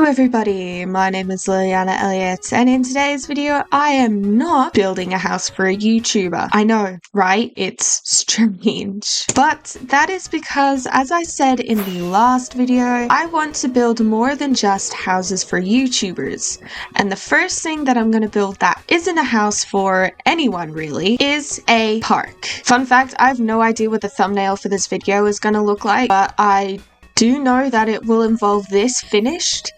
Hello everybody, my name is Liliana Elliott, and in today's video I am not building a house for a YouTuber. I know, right? It's strange. But that is because, as I said in the last video, I want to build more than just houses for YouTubers. And the first thing that I'm going to build that isn't a house for anyone really, is a park. Fun fact, I have no idea what the thumbnail for this video is going to look like, but I do know that it will involve this finished,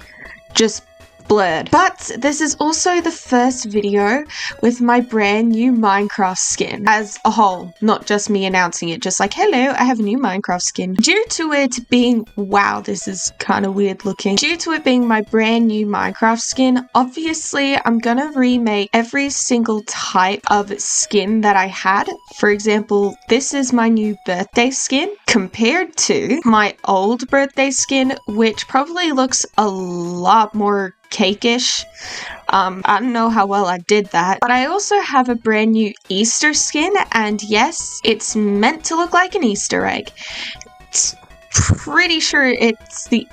just blurred. But this is also the first video with my brand new Minecraft skin as a whole, not just me announcing it, just like, hello, I have a new Minecraft skin. Due to it being, wow, this is kind of weird looking. Due to it being my brand new Minecraft skin, obviously I'm gonna remake every single type of skin that I had. For example, this is my new birthday skin compared to my old birthday skin, which probably looks a lot more cake-ish. I don't know how well I did that, but I also have a brand new Easter skin, and yes, it's meant to look like an Easter egg. It's pretty sure it's the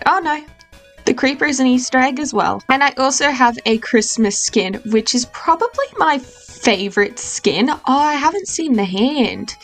creeper is an Easter egg as well. And I also have a Christmas skin, which is probably my favorite skin. Oh, I haven't seen the hand.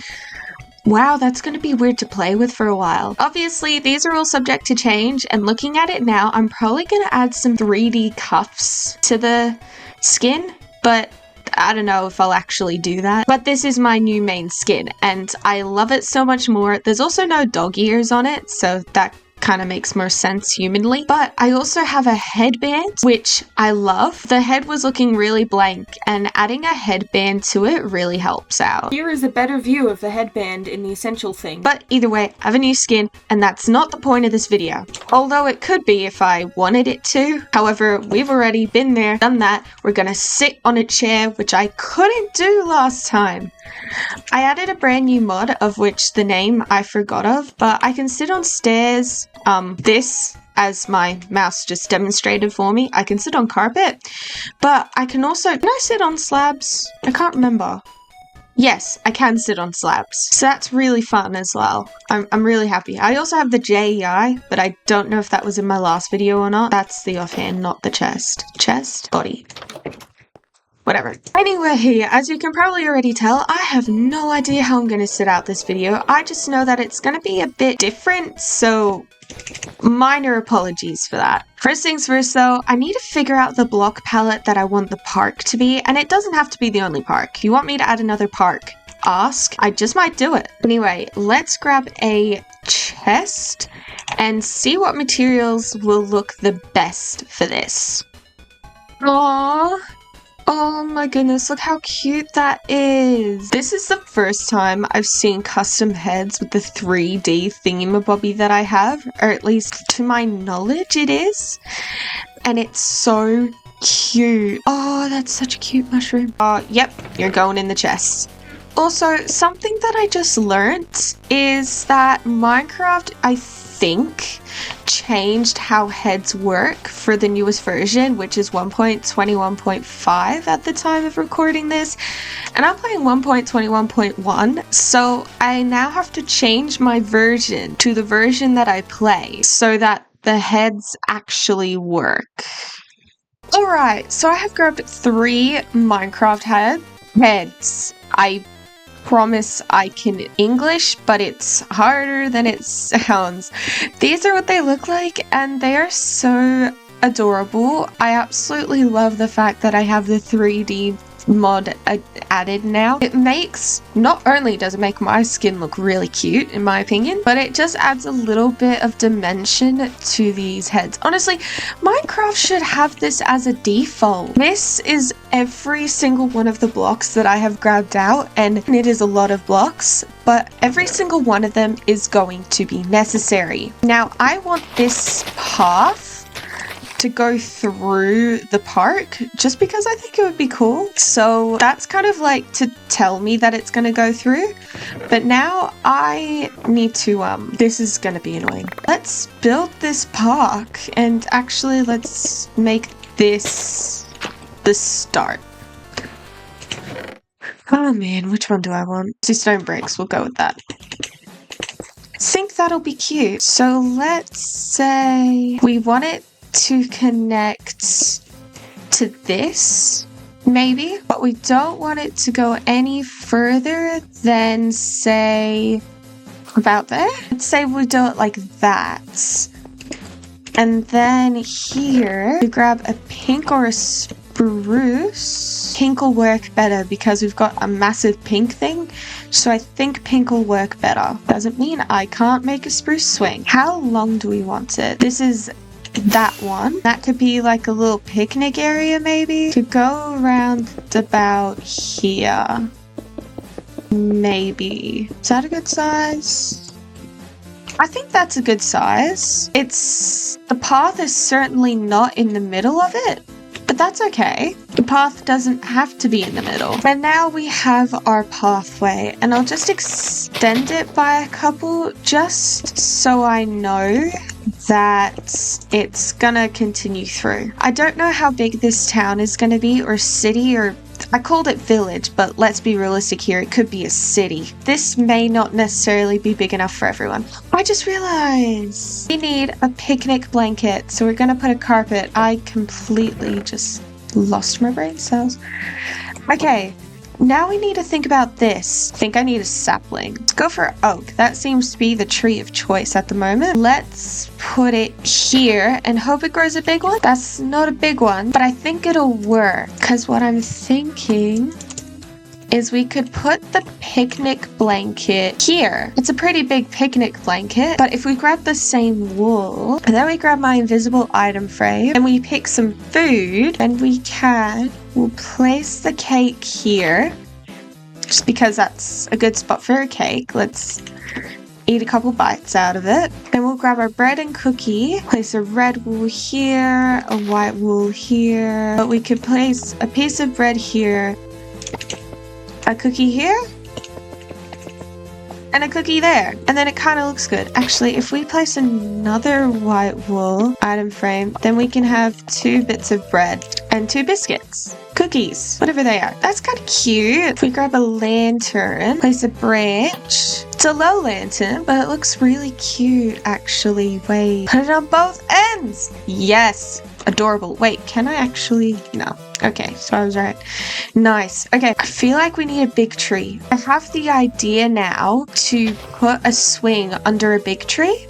Wow, that's going to be weird to play with for a while. Obviously, these are all subject to change, and looking at it now, I'm probably going to add some 3D cuffs to the skin, but I don't know if I'll actually do that. But this is my new main skin, and I love it so much more. There's also no dog ears on it, so that kind of makes more sense humanly. But I also have a headband, which I love. The head was looking really blank, and adding a headband to it really helps out. Here is a better view of the headband in the essential thing. But either way, I have a new skin, and that's not the point of this video. Although it could be if I wanted it to. However, we've already been there, done that. We're gonna sit on a chair, which I couldn't do last time. I added a brand new mod, of which the name I forgot of, but I can sit on stairs. This, as my mouse just demonstrated for me, I can sit on carpet, but I can also, can I sit on slabs? I can't remember. Yes, I can sit on slabs. So that's really fun as well. I'm really happy. I also have the JEI, but I don't know if that was in my last video or not. That's the offhand, not the chest. Chest? Body. Whatever. Anyway, as you can probably already tell, I have no idea how I'm going to sit out this video. I just know that it's going to be a bit different, so minor apologies for that. First things first though, I need to figure out the block palette that I want the park to be, and it doesn't have to be the only park. You want me to add another park? Ask. I just might do it. Anyway, let's grab a chest and see what materials will look the best for this. Aww. Oh my goodness, look how cute that is. This is the first time I've seen custom heads with the 3D thingamabobby that I have, or at least to my knowledge it is. And it's so cute. Oh, that's such a cute mushroom. Yep, you're going in the chest. Also, something that I just learnt is that Minecraft, I think, changed how heads work for the newest version, which is 1.21.5 at the time of recording this, and I'm playing 1.21.1, so I now have to change my version to the version that I play so that the heads actually work. Alright, so I have grabbed 3 Minecraft heads. I promise I can English, but it's harder than it sounds. These are what they look like, and they are so adorable. I absolutely love the fact that I have the 3D mod added now. It makes, not only does it make my skin look really cute in my opinion, but it just adds a little bit of dimension to these heads. Honestly, Minecraft should have this as a default. This is every single one of the blocks that I have grabbed out, and it is a lot of blocks, but every single one of them is going to be necessary. Now, I want this path to go through the park just because I think it would be cool. So that's kind of like to tell me that it's going to go through. But now I need to, this is going to be annoying. Let's build this park, and actually let's make this the start. Oh man, which one do I want? 2 stone bricks, we'll go with that. I think that'll be cute. So let's say we want it to connect to this, maybe. But we don't want it to go any further than, say, about there. Let's say we do it like that. And then here, we grab a pink or a spruce. Pink will work better because we've got a massive pink thing. So I think pink will work better. Doesn't mean I can't make a spruce swing. How long do we want it? This is that one. That could be like a little picnic area maybe. Could go around about here. Maybe. Is that a good size? I think that's a good size. The path is certainly not in the middle of it, but that's okay. The path doesn't have to be in the middle. And now we have our pathway, and I'll just extend it by a couple just so I know that it's gonna continue through. I don't know how big this town is gonna be, or city, or I called it village, but let's be realistic here, it could be a city. This may not necessarily be big enough for everyone. I just realized we need a picnic blanket, so we're gonna put a carpet. I completely just lost my brain cells. Okay, now we need to think about this. I think I need a sapling. Let's go for oak. That seems to be the tree of choice at the moment. Let's put it here and hope it grows a big one. That's not a big one, but I think it'll work. Because what I'm thinking is we could put the picnic blanket here. It's a pretty big picnic blanket, but if we grab the same wool, and then we grab my invisible item frame, and we pick some food, and we'll place the cake here, just because that's a good spot for a cake. Let's eat a couple bites out of it. Then we'll grab our bread and cookie, place a red wool here, a white wool here, but we could place a piece of bread here, a cookie here, and a cookie there. And then it kind of looks good. Actually, if we place another white wool item frame, then we can have 2 bits of bread and 2 biscuits. Cookies, whatever they are. That's kind of cute. If we grab a lantern, place a branch. It's a low lantern, but it looks really cute, actually. Wait, put it on both ends. Yes, adorable. Wait, can I actually? No. Okay, so I was right. Nice. Okay, I feel like we need a big tree. I have the idea now to put a swing under a big tree.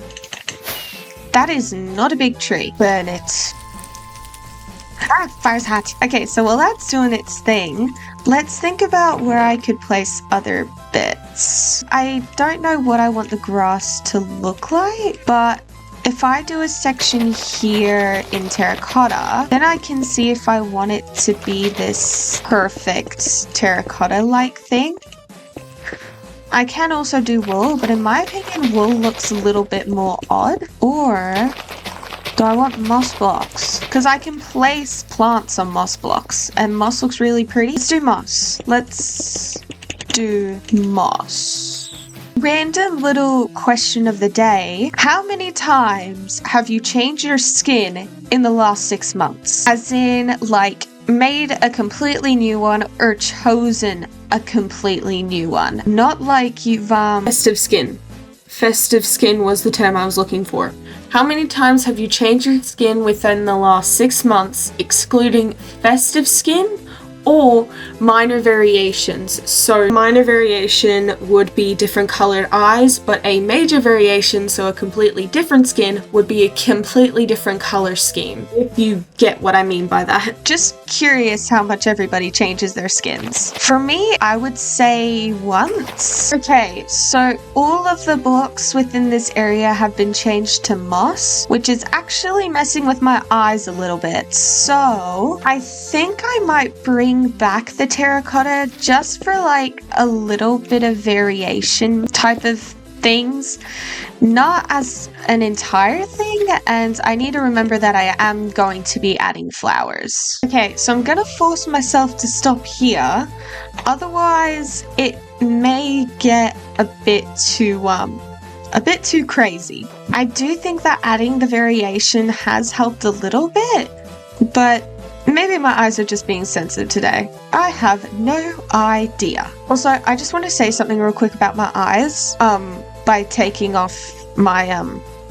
That is not a big tree. Burn it. Ah, fire's hot. Okay, so while that's doing its thing, let's think about where I could place other bits. I don't know what I want the grass to look like, but if I do a section here in terracotta, then I can see if I want it to be this perfect terracotta-like thing. I can also do wool, but in my opinion, wool looks a little bit more odd. Or do I want moss blocks? Because I can place plants on moss blocks, and moss looks really pretty. Let's do moss. Let's do moss. Random little question of the day. How many times have you changed your skin in the last 6 months? As in, like, made a completely new one or chosen a completely new one. Not like you've, Festive skin. Festive skin was the term I was looking for. How many times have you changed your skin within the last 6 months, excluding festive skin or minor variations? So minor variation would be different colored eyes, but a major variation, so a completely different skin, would be a completely different color scheme, if you get what I mean by that. Just curious how much everybody changes their skins. For me, I would say once. Okay, so all of the blocks within this area have been changed to moss, which is actually messing with my eyes a little bit. So I think I might bring back the terracotta just for like a little bit of variation type of things, not as an entire thing, and I need to remember that I am going to be adding flowers. Okay, so I'm gonna force myself to stop here, otherwise it may get a bit too crazy. I do think that adding the variation has helped a little bit, but maybe my eyes are just being sensitive today. I have no idea. Also, I just want to say something real quick about my eyes, by taking off my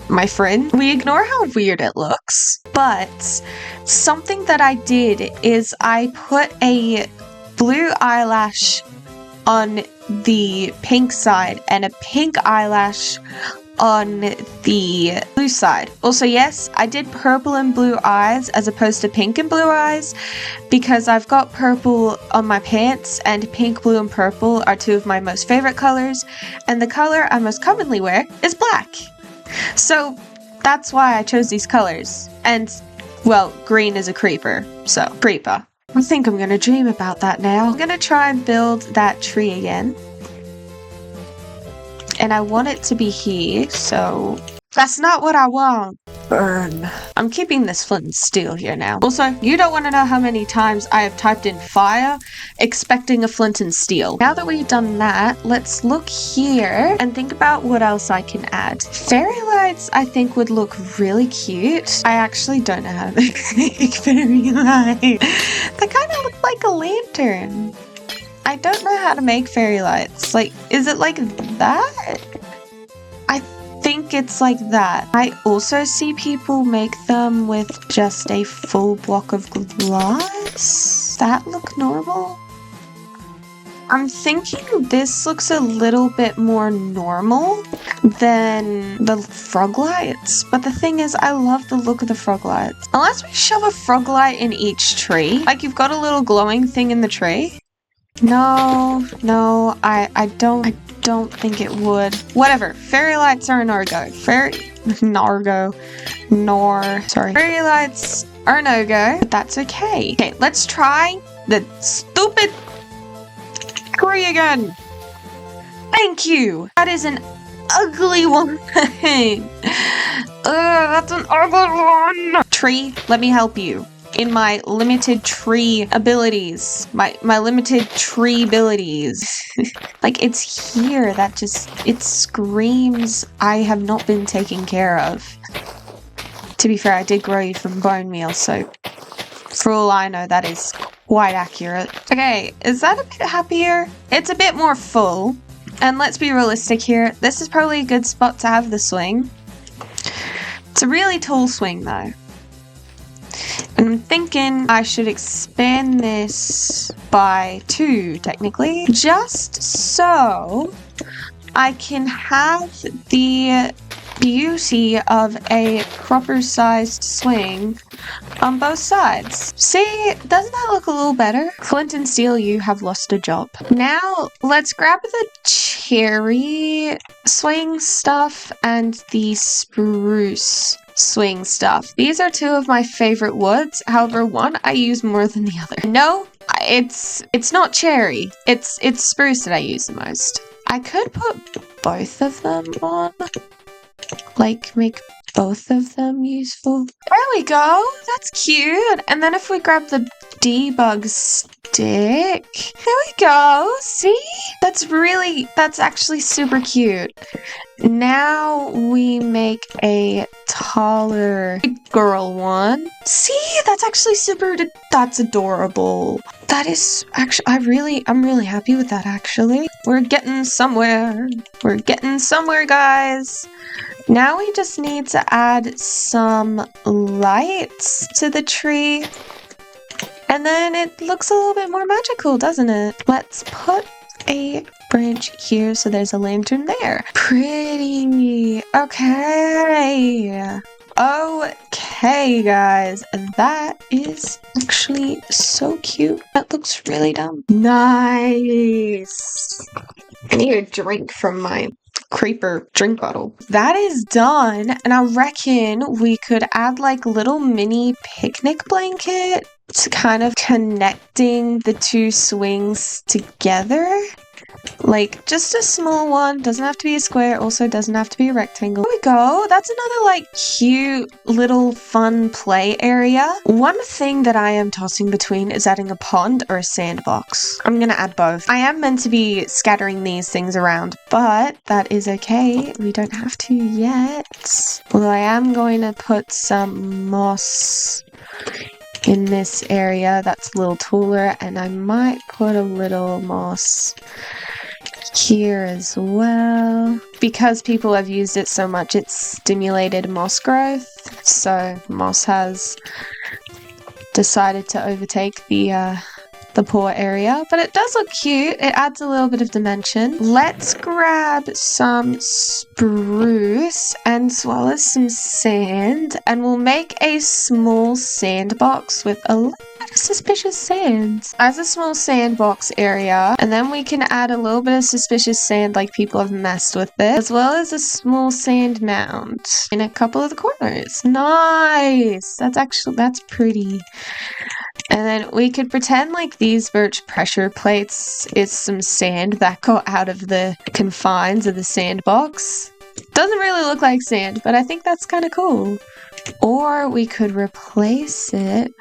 my friend. We ignore how weird it looks. But something that I did is I put a blue eyelash on the pink side and a pink eyelash on the blue side. Also, yes, I did purple and blue eyes as opposed to pink and blue eyes because I've got purple on my pants, and pink, blue, and purple are two of my most favorite colors, and the color I most commonly wear is black. So that's why I chose these colors. And, well, green is a creeper, so creeper. I think I'm gonna dream about that now. I'm gonna try and build that tree again. And I want it to be here, so that's not what I want. Burn. I'm keeping this flint and steel here now. Also, you don't want to know how many times I have typed in fire expecting a flint and steel. Now that we've done that, let's look here and think about what else I can add. Fairy lights I think would look really cute. I actually don't know how to make fairy lights. They kind of look like a lantern. I don't know how to make fairy lights. Like, is it like that? I think it's like that. I also see people make them with just a full block of glass. That look normal? I'm thinking this looks a little bit more normal than the frog lights. But the thing is, I love the look of the frog lights. Unless we shove a frog light in each tree. Like, you've got a little glowing thing in the tree. No, I don't think it would. Whatever. Fairy lights are a no-go. Fairy lights are a no-go, but that's okay. Okay, let's try the stupid tree again. Thank you. That is an ugly one. That's an ugly one. Tree, let me help you. In my limited tree abilities. My limited tree abilities. Like, it's here. That just, it screams I have not been taken care of. To be fair, I did grow you from bone meal, so for all I know, that is quite accurate. Okay, is that a bit happier? It's a bit more full. And let's be realistic here. This is probably a good spot to have the swing. It's a really tall swing, though. And I'm thinking I should expand this by 2, technically, just so I can have the beauty of a proper sized swing on both sides. See, doesn't that look a little better? Flint and Steel, you have lost a job. Now, let's grab the cherry swing stuff and the spruce swing stuff. These are 2 of my favorite woods. However, one I use more than the other. No, it's not cherry. It's spruce that I use the most. I could put both of them on. Like, make both of them useful. There we go. That's cute. And then if we grab the debug stick, there we go. See? That's actually super cute. Now we make a taller girl one. See? That's actually that's adorable. That is actually, I'm really happy with that, actually. We're getting somewhere. We're getting somewhere, guys. Now we just need to add some lights to the tree. And then it looks a little bit more magical, doesn't it? Let's put a branch here so there's a lantern there. Pretty. Okay. Okay, guys. That is actually so cute. That looks really dumb. Nice. I need a drink from my creeper drink bottle. That is done, and I reckon we could add like little mini picnic blanket to kind of connecting the 2 swings together. Like, just a small one. Doesn't have to be a square. Also doesn't have to be a rectangle. There we go. That's another, like, cute little fun play area. One thing that I am tossing between is adding a pond or a sandbox. I'm gonna add both. I am meant to be scattering these things around, but that is okay. We don't have to yet. Although I am going to put some moss in this area that's a little taller, and I might put a little moss here as well. Because people have used it so much, it's stimulated moss growth. So moss has decided to overtake the poor area, but it does look cute. It adds a little bit of dimension. Let's grab some spruce as well as some sand, and we'll make a small sandbox with a little bit of suspicious sand as a small sandbox area, and then we can add a little bit of suspicious sand like people have messed with it, as well as a small sand mound in a couple of the corners. Nice! That's pretty. And then we could pretend like these birch pressure plates is some sand that got out of the confines of the sandbox. Doesn't really look like sand, but I think that's kind of cool. Or we could replace it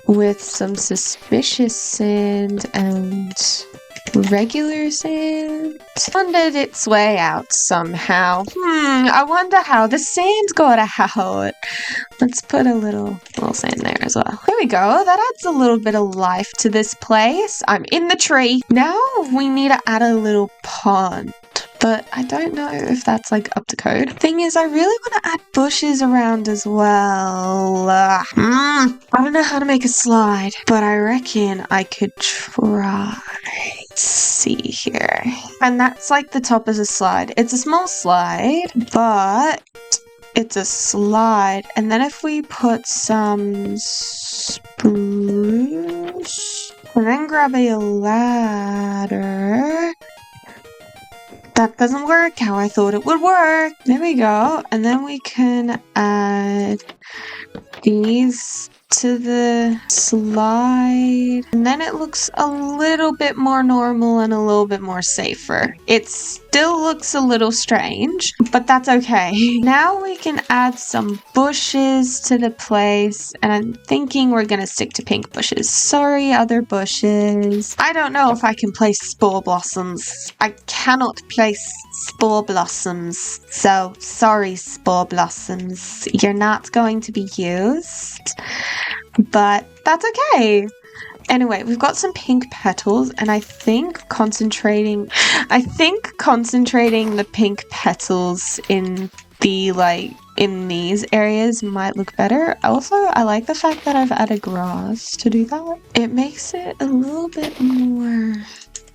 with some suspicious sand and regular sand. Funded its way out somehow. I wonder how the sand got out. Let's put a little sand there as well. There we go. That adds a little bit of life to this place. I'm in the tree. Now we need to add a little pond. But I don't know if that's like up to code. Thing is, I really want to add bushes around as well. I don't know how to make a slide, but I reckon I could try. Let's see here. And that's like the top is a slide. It's a small slide, but it's a slide. And then if we put some spruce and then grab a ladder. That doesn't work how I thought it would work. There we go. And then we can add these to the slide. And then it looks a little bit more normal and a little bit more safer. It still looks a little strange, but that's okay. Now we can add some bushes to the place. And I'm thinking we're gonna stick to pink bushes. Sorry, other bushes. I don't know if I can place spore blossoms. I cannot place spore blossoms. So sorry, spore blossoms. You're not going to be used. But that's okay. Anyway, we've got some pink petals, and I think concentrating the pink petals in these areas might look better. Also, I like the fact that I've added grass to do that. It makes it a little bit more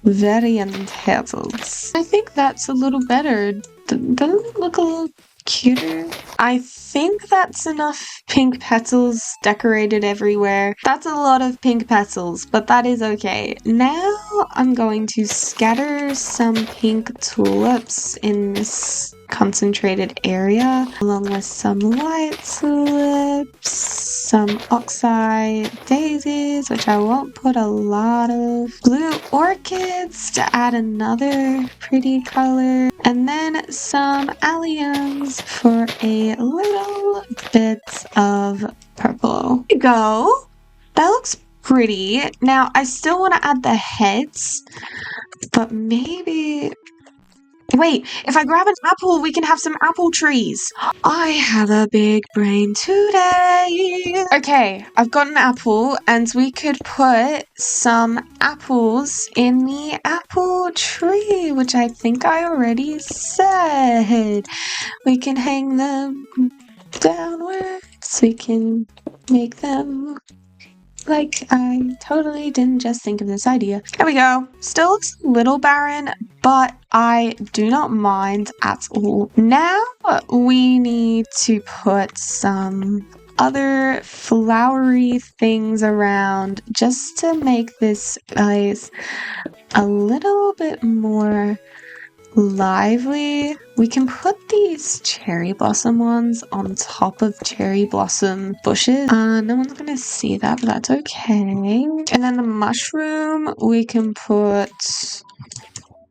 variant petals. I think that's a little better. Doesn't it look a little cuter? I think that's enough pink petals decorated everywhere. That's a lot of pink petals, but that is okay. Now I'm going to scatter some pink tulips in this concentrated area, along with some white tulips, some oxeye daisies, which I won't put a lot of, blue orchids to add another pretty color, and then some alliums for a little bit of purple. There you go. That looks pretty. Now I still want to add the heads, but maybe... Wait, if I grab an apple, we can have some apple trees. I have a big brain today. Okay, I've got an apple, and we could put some apples in the apple tree, which I think I already said. We can hang them downwards. We can make them... Like, I totally didn't just think of this idea. There we go. Still looks a little barren, but I do not mind at all. Now we need to put some other flowery things around just to make this place a little bit more lively. We can put these cherry blossom ones on top of cherry blossom bushes. No one's gonna see that, but that's okay. And then the mushroom, we can put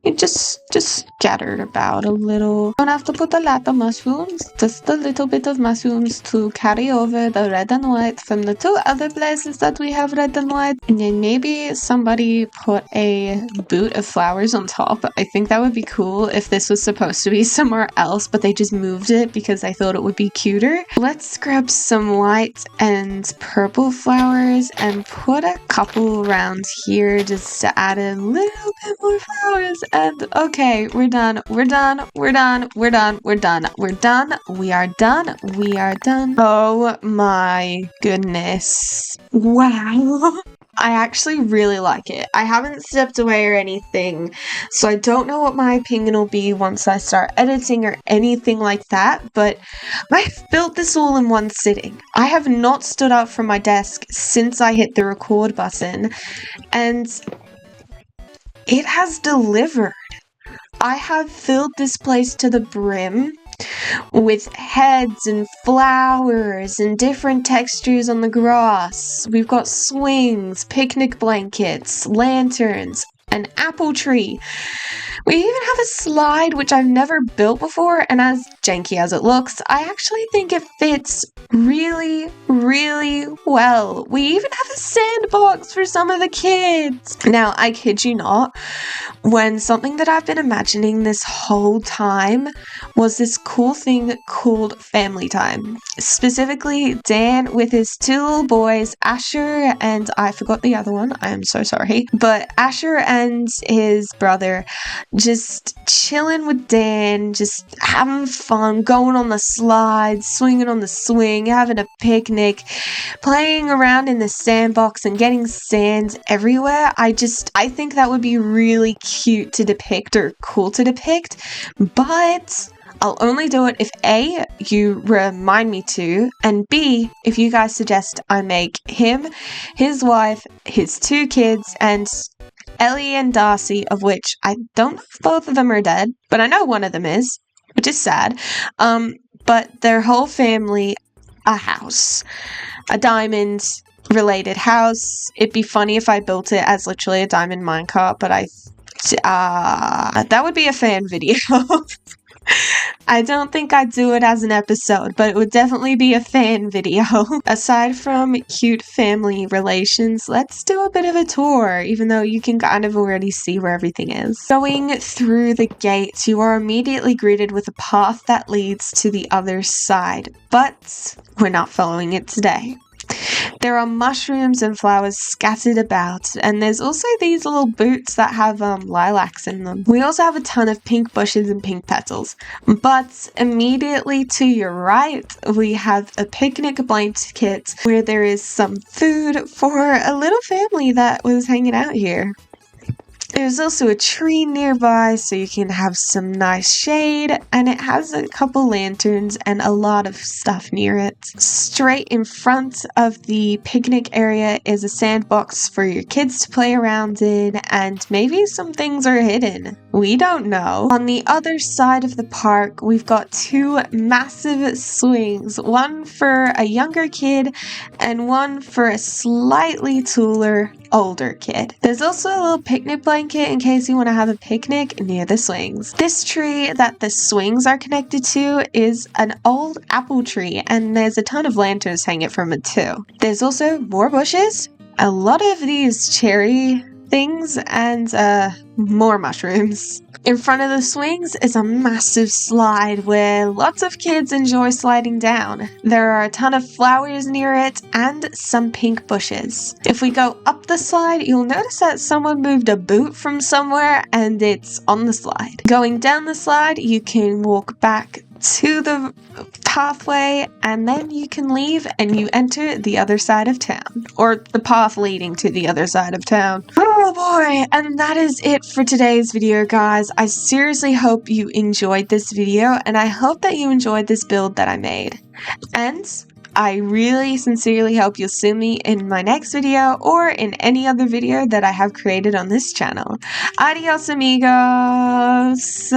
it just scattered about a little. Don't have to put a lot of mushrooms, just a little bit of mushrooms to carry over the red and white from the two other places that we have red and white. And then maybe somebody put a boot of flowers on top. I think that would be cool if this was supposed to be somewhere else, but they just moved it because I thought it would be cuter. Let's grab some white and purple flowers and put a couple around here just to add a little bit more flowers. And okay, we're done. We're done. We're done. We're done. We're done. We're done. We are done. We are done. Oh my goodness. Wow. I actually really like it. I haven't stepped away or anything, so I don't know what my opinion will be once I start editing or anything like that, but I've built this all in one sitting. I have not stood up from my desk since I hit the record button, and it has delivered. I have filled this place to the brim with heads and flowers and different textures on the grass. We've got swings, picnic blankets, lanterns, an apple tree. We even have a slide which I've never built before, and as janky as it looks, I actually think it fits really, really well. We even have a sandbox for some of the kids. Now, I kid you not, when something that I've been imagining this whole time was this cool thing called family time. Specifically, Dan with his two little boys, Asher and I forgot the other one, I am so sorry, but Asher and his brother just chilling with Dan, just having fun, going on the slides, swinging on the swing, having a picnic, playing around in the sandbox and getting sand everywhere. I think that would be really cute to depict or cool to depict, but I'll only do it if A, you remind me to, and B, if you guys suggest I make him, his wife, his two kids, and Ellie and Darcy, of which I don't know if both of them are dead, but I know one of them is, which is sad, but their whole family, a house. A diamond related house. It'd be funny if I built it as literally a diamond minecart, but that would be a fan video. I don't think I'd do it as an episode, but it would definitely be a fan video. Aside from cute family relations, let's do a bit of a tour, even though you can kind of already see where everything is. Going through the gates, you are immediately greeted with a path that leads to the other side, but we're not following it today. There are mushrooms and flowers scattered about, and there's also these little boots that have lilacs in them. We also have a ton of pink bushes and pink petals, but immediately to your right, we have a picnic blanket where there is some food for a little family that was hanging out here. There's also a tree nearby so you can have some nice shade, and it has a couple lanterns and a lot of stuff near it. Straight in front of the picnic area is a sandbox for your kids to play around in, and maybe some things are hidden. We don't know. On the other side of the park, we've got two massive swings, one for a younger kid and one for a slightly taller, older kid. There's also a little picnic blanket in case you want to have a picnic near the swings. This tree that the swings are connected to is an old apple tree, and there's a ton of lanterns hanging from it too. There's also more bushes, a lot of these cherry things, and more mushrooms. In front of the swings is a massive slide where lots of kids enjoy sliding down. There are a ton of flowers near it and some pink bushes. If we go up the slide, you'll notice that someone moved a boot from somewhere and it's on the slide. Going down the slide, you can walk back to the pathway, and then you can leave and you enter the other side of town, or the path leading to the other side of town. Oh boy, and that is it for today's video, guys. I seriously hope you enjoyed this video, and I hope that you enjoyed this build that I made. And I really sincerely hope you'll see me in my next video or in any other video that I have created on this channel. Adios, amigos!